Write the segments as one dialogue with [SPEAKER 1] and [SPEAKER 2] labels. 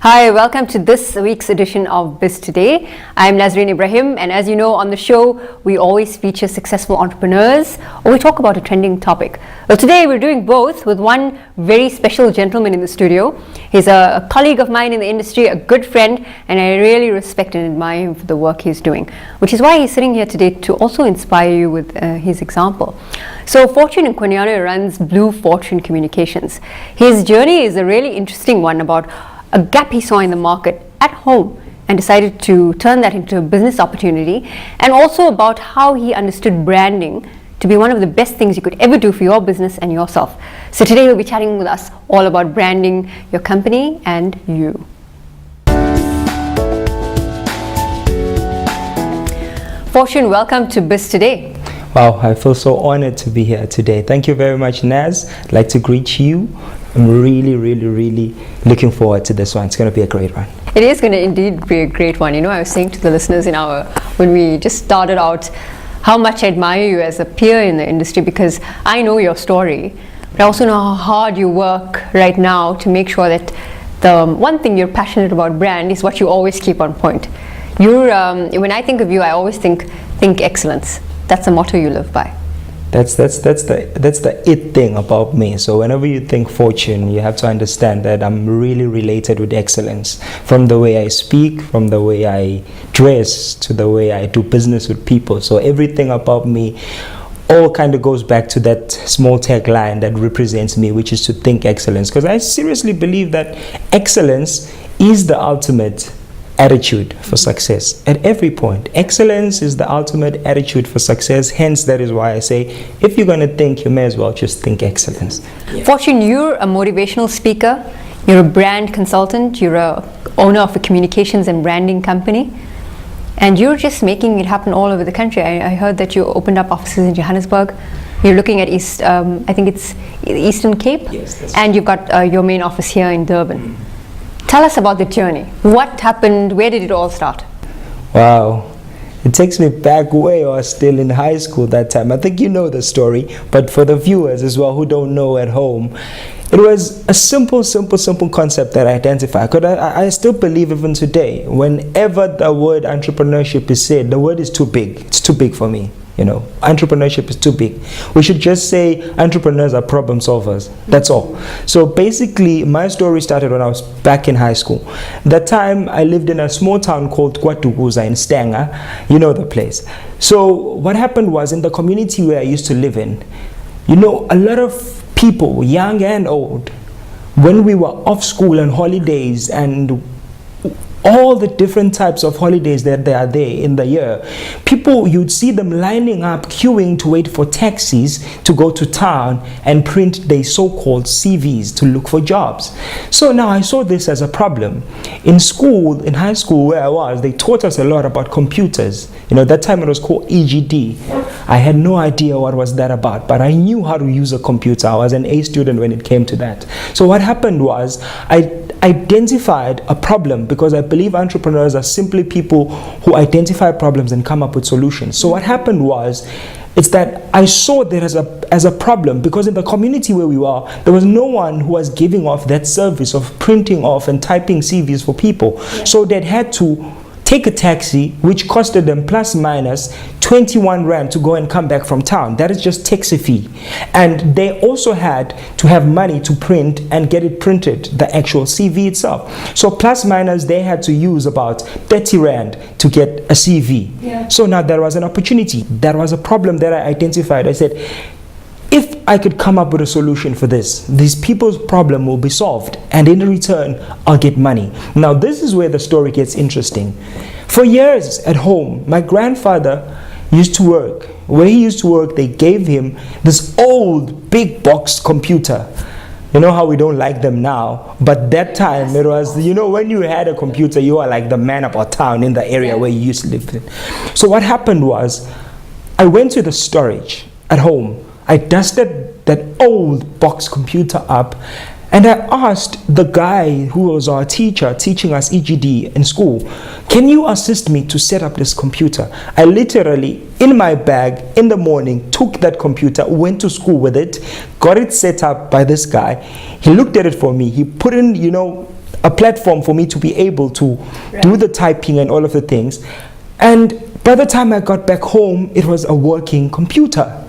[SPEAKER 1] Hi, welcome to this week's edition of BizToday. I'm Nazreen Ibrahim, and as you know, on the show, we always feature successful entrepreneurs or we talk about a trending topic. Well, today we're doing both with one very special gentleman in the studio. He's a colleague of mine in the industry, a good friend, and I really respect and admire him for the work he's doing, which is why he's sitting here today to also inspire you with his example. So, Fortune Nkwanyana runs Blue Fortune Communications. His journey is a really interesting one about a gap he saw in the market at home and decided to turn that into a business opportunity, and also about how he understood branding to be one of the best things you could ever do for your business and yourself. So today he'll be chatting with us all about branding your company and you. Fortune, welcome to BizToday.
[SPEAKER 2] Wow, I feel so honored to be here today. Thank you very much, Naz. I'd like to greet you. I'm really looking forward to this one. It's going to be a great one.
[SPEAKER 1] It is going to indeed be a great one. You know, I was saying to the listeners when we just started out, how much I admire you as a peer in the industry, because I know your story, but I also know how hard you work right now to make sure that the one thing you're passionate about, brand, is what you always keep on point. When I think of you, I always think excellence. That's the motto you live by.
[SPEAKER 2] That's the it thing about me. So whenever you think fortune, you have to understand that I'm really related with excellence. From the way I speak, from the way I dress, to the way I do business with people. So everything about me all kind of goes back to that small tagline that represents me, which is to think excellence. Because I seriously believe that excellence is the ultimate attitude for success at every point. Excellence is the ultimate attitude for success. Hence, that is why I say, if you're going to think, you may as well just think excellence.
[SPEAKER 1] Yeah. Fortune, you're a motivational speaker, you're a brand consultant, you're a owner of a communications and branding company, and you're just making it happen all over the country. I heard that you opened up offices in Johannesburg. You're looking at I think it's Eastern Cape.
[SPEAKER 2] Yes,
[SPEAKER 1] and you've got your main office here in Durban. Tell us about the journey. What happened? Where did it all start?
[SPEAKER 2] Wow. It takes me back way. I was still in high school that time. I think you know the story, but for the viewers as well who don't know at home, it was a simple concept that I identified. Because I still believe even today, whenever the word entrepreneurship is said, the word is too big. It's too big for me. You know, entrepreneurship is too big. We should just say entrepreneurs are problem solvers. That's all. So basically, my story started when I was back in high school. That time, I lived in a small town called Kwatuguza in Stanga. You know the place. So what happened was, in the community where I used to live in, you know, a lot of people, young and old, when we were off school and holidays and all the different types of holidays that they are there in the year, people, you'd see them lining up, queuing to wait for taxis to go to town and print their so-called CVs to look for jobs. So now I saw this as a problem. In school, in high school where I was, they taught us a lot about computers. You know, that time it was called EGD. I had no idea what was that about, but I knew how to use a computer. I was an A student when it came to that. So what happened was, I identified a problem, because I believe entrepreneurs are simply people who identify problems and come up with solutions. So what happened was, it's that I saw that as a problem, because in the community where we were, there was no one who was giving off that service of printing off and typing CVs for people. Yeah. So they had to take a taxi, which costed them plus minus 21 Rand to go and come back from town. That is just taxi fee. And they also had to have money to print and get it printed, the actual CV itself. So plus minus, they had to use about 30 Rand to get a CV. Yeah. So now there was an opportunity. There was a problem that I identified. I said, if I could come up with a solution for this, these people's problem will be solved, and in return, I'll get money. Now, this is where the story gets interesting. For years at home, my grandfather used to work. Where he used to work, they gave him this old big box computer. You know how we don't like them now, but that time it was, you know, when you had a computer, you were like the man about town in the area where you used to live in. So what happened was, I went to the storage at home. I dusted that old box computer up, and I asked the guy who was our teacher teaching us EGD in school, can you assist me to set up this computer? I literally, in my bag, in the morning, took that computer, went to school with it, got it set up by this guy. He looked at it for me. He put in, you know, a platform for me to be able to do the typing and all of the things. And by the time I got back home, it was a working computer.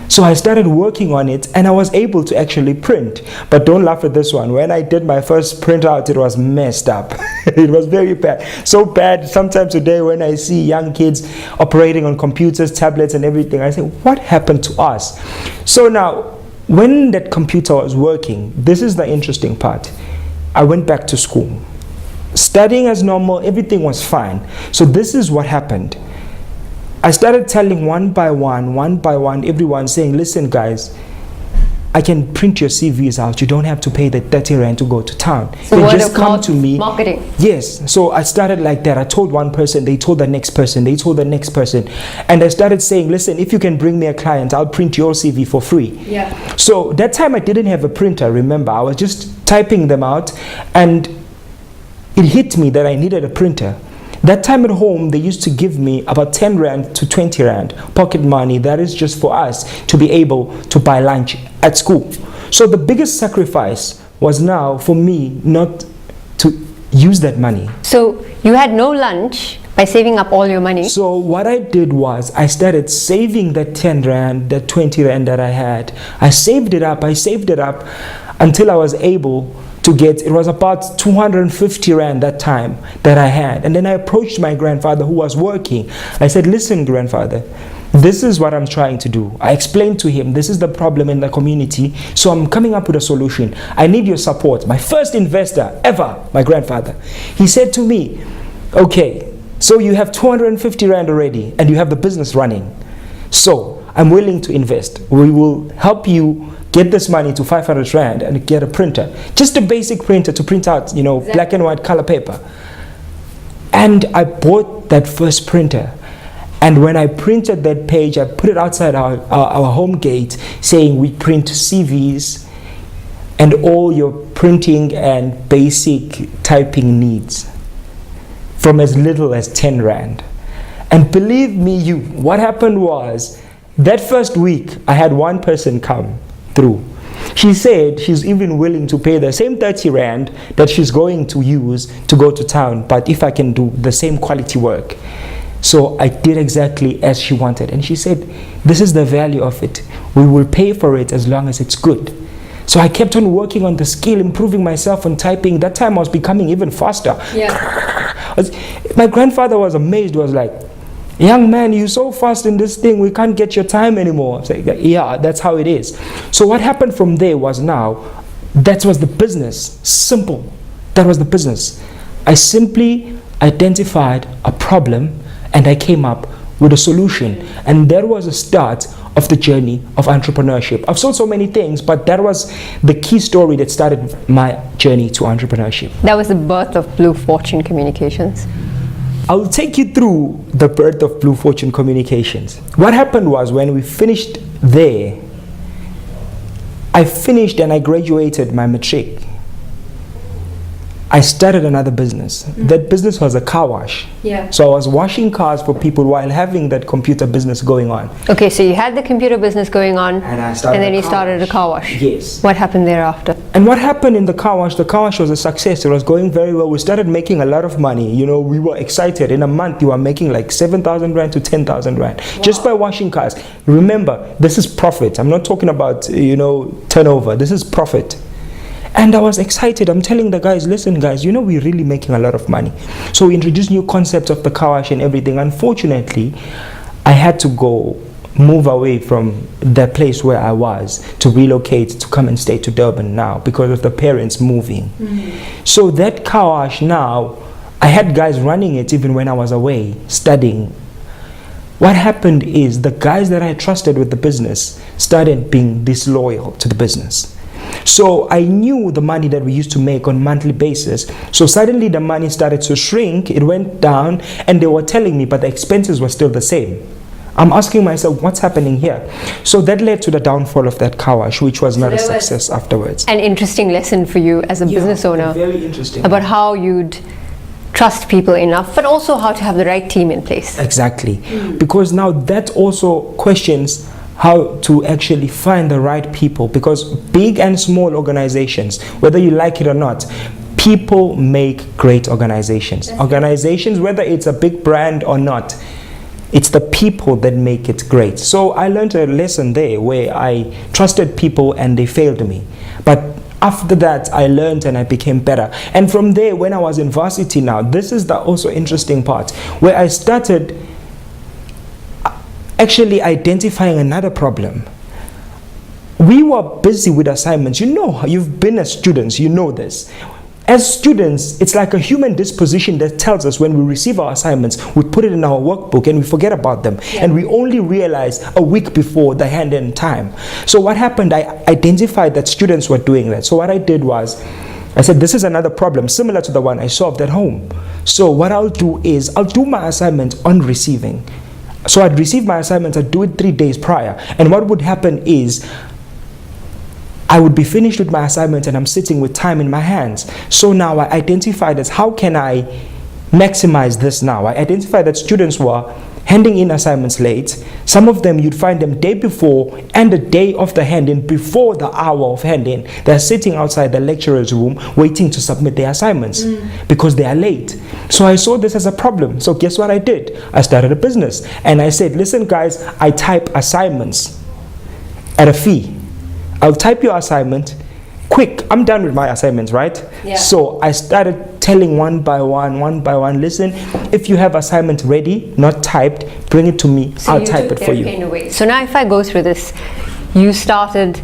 [SPEAKER 2] So I started working on it, and I was able to actually print. But don't laugh at this one. When I did my first printout, it was messed up. It was very bad. So bad, sometimes today when I see young kids operating on computers, tablets and everything, I say, what happened to us? So now, when that computer was working, this is the interesting part. I went back to school. Studying as normal, everything was fine. So this is what happened. I started telling one by one, everyone saying, listen guys, I can print your CVs out. You don't have to pay the 30 rand to go to town.
[SPEAKER 1] So
[SPEAKER 2] they just come to me.
[SPEAKER 1] Marketing.
[SPEAKER 2] Yes. So I started like that. I told one person, they told the next person, they told the next person. And I started saying, listen, if you can bring me a client, I'll print your CV for free.
[SPEAKER 1] Yeah.
[SPEAKER 2] So that time I didn't have a printer, remember. I was just typing them out, and it hit me that I needed a printer. That time at home, they used to give me about 10 rand to 20 rand pocket money. That is just for us to be able to buy lunch at school. So the biggest sacrifice was now for me not to use that money.
[SPEAKER 1] So you had no lunch by saving up all your money?
[SPEAKER 2] So what I did was I started saving that 10 rand, that 20 rand that I had. I saved it up until I was able to get, it was about 250 rand that time that I had. And then I approached my grandfather who was working. I said, listen, grandfather, this is what I'm trying to do. I explained to him, this is the problem in the community, so I'm coming up with a solution. I need your support. My first investor ever, my grandfather. He said to me, okay, so you have 250 rand already and you have the business running. So I'm willing to invest. We will help you get this money to 500 rand and get a printer. Just a basic printer to print out, exactly, black and white color paper. And I bought that first printer. And when I printed that page, I put it outside our home gate saying we print CVs and all your printing and basic typing needs from as little as 10 rand. And believe me, what happened was that first week I had one person come through. She said she's even willing to pay the same 30 rand that she's going to use to go to town, but if I can do the same quality work. So I did exactly as she wanted, and she said, this is the value of it. We will pay for it as long as it's good. So I kept on working on the skill, improving myself on typing. That time I was becoming even faster.
[SPEAKER 1] Yeah.
[SPEAKER 2] My grandfather was amazed. He was like, young man, you're so fast in this thing, we can't get your time anymore. I was like, yeah, that's how it is. So what happened from there was now, that was the business. Simple. That was the business. I simply identified a problem and I came up with a solution. And that was the start of the journey of entrepreneurship. I've sold so many things, but that was the key story that started my journey to entrepreneurship.
[SPEAKER 1] That was the birth of Blue Fortune Communications.
[SPEAKER 2] I'll take you through the birth of Blue Fortune Communications. What happened was when we finished there, I finished and I graduated my matric. I started another business. That business was a car wash.
[SPEAKER 1] Yeah.
[SPEAKER 2] So I was washing cars for people while having that computer business going on.
[SPEAKER 1] Okay, so you had the computer business going on,
[SPEAKER 2] and
[SPEAKER 1] then you started a car wash.
[SPEAKER 2] Yes.
[SPEAKER 1] What happened thereafter?
[SPEAKER 2] And what happened in the car wash was a success. It was going very well. We started making a lot of money. We were excited. In a month, you were making like 7,000 rand to 10,000 rand just by washing cars. Remember, this is profit. I'm not talking about, turnover. This is profit. And I was excited. I'm telling the guys, listen guys, we're really making a lot of money. So we introduced new concepts of the car wash and everything. Unfortunately, I had to move away from the place where I was to relocate to come and stay to Durban now because of the parents moving. So that car wash now, I had guys running it even when I was away studying. What happened is the guys that I trusted with the business started being disloyal to the business. So I knew the money that we used to make on a monthly basis. So suddenly the money started to shrink, it went down, and they were telling me, but the expenses were still the same. I'm asking myself, what's happening here? So that led to the downfall of that car wash, which was not a success afterwards.
[SPEAKER 1] An interesting lesson for you as a business owner.
[SPEAKER 2] Very interesting.
[SPEAKER 1] About how you'd trust people enough, but also how to have the right team in place.
[SPEAKER 2] Exactly. Because now that also questions how to actually find the right people, because big and small organizations, whether you like it or not, people make great organizations. Organizations, whether it's a big brand or not, it's the people that make it great. So I learned a lesson there where I trusted people and they failed me. But after that, I learned and I became better. And from there, when I was in varsity now, this is the also interesting part, where I started actually identifying another problem. We were busy with assignments. You know, you've been as students, you know this. As students, it's like a human disposition that tells us when we receive our assignments, we put it in our workbook and we forget about them. Yeah. And we only realize a week before the hand-in time. So what happened, I identified that students were doing that. So what I did was, I said, this is another problem similar to the one I solved at home. So what I'll do is, I'll do my assignment on receiving. So I'd receive my assignment, I'd do it 3 days prior. And what would happen is, I would be finished with my assignment and I'm sitting with time in my hands. So now I identified as how can I maximize this now? I identified that students were handing in assignments late. Some of them, you'd find them day before and the day of the hand-in, before the hour of hand-in. They're sitting outside the lecturer's room waiting to submit their assignments because they are late. So I saw this as a problem. So guess what I did? I started a business and I said, listen guys, I type assignments at a fee. I'll type your assignment quick. I'm done with my assignments, right? Yeah. So I started telling one by one, listen, if you have assignment ready, not typed, bring it to me. So I'll type it for you.
[SPEAKER 1] So now if I go through this, you started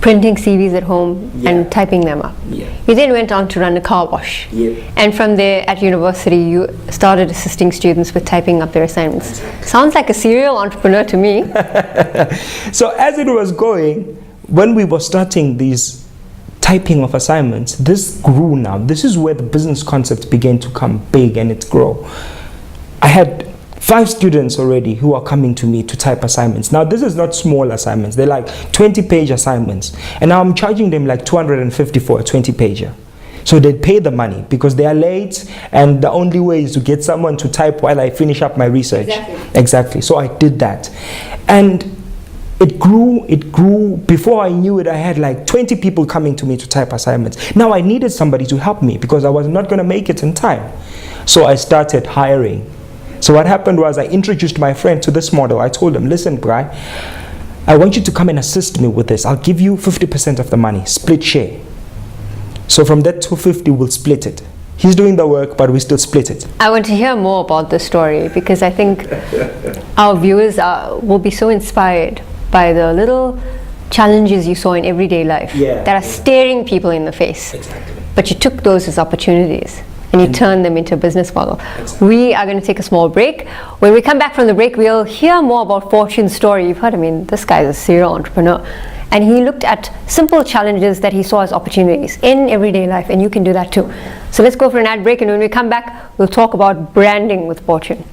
[SPEAKER 1] printing CVs at home and typing them up. Yeah. You then went on to run a car wash. Yeah. And from there at university, you started assisting students with typing up their assignments. Sounds like a serial entrepreneur to me.
[SPEAKER 2] So as it was going, when we were starting these typing of assignments, this grew now. This is where the business concept began to come big and it grew. I had 5 students already who are coming to me to type assignments. Now this is not small assignments, they're like 20-page assignments. And now I'm charging them like 250 for a 20-pager. So they pay the money because they are late and the only way is to get someone to type while I finish up my research. Exactly. So I did that. And it grew. Before I knew it, I had like 20 people coming to me to type assignments. Now I needed somebody to help me because I was not going to make it in time. So I started hiring. So what happened was I introduced my friend to this model. I told him, listen, Bri, I want you to come and assist me with this. I'll give you 50% of the money, split share. So from that 250, we'll split it. He's doing the work, but we still split it.
[SPEAKER 1] I want to hear more about this story because I think our viewers will be so inspired by the little challenges you saw in everyday life that are staring people in the face. Exactly. But you took those as opportunities and you turn them into a business model. Exactly. We are going to take a small break. When we come back from the break, we'll hear more about Fortune's story. You've heard, I mean, this guy's a serial entrepreneur. And he looked at simple challenges that he saw as opportunities in everyday life, and you can do that too. So let's go for an ad break, and when we come back, we'll talk about branding with Fortune.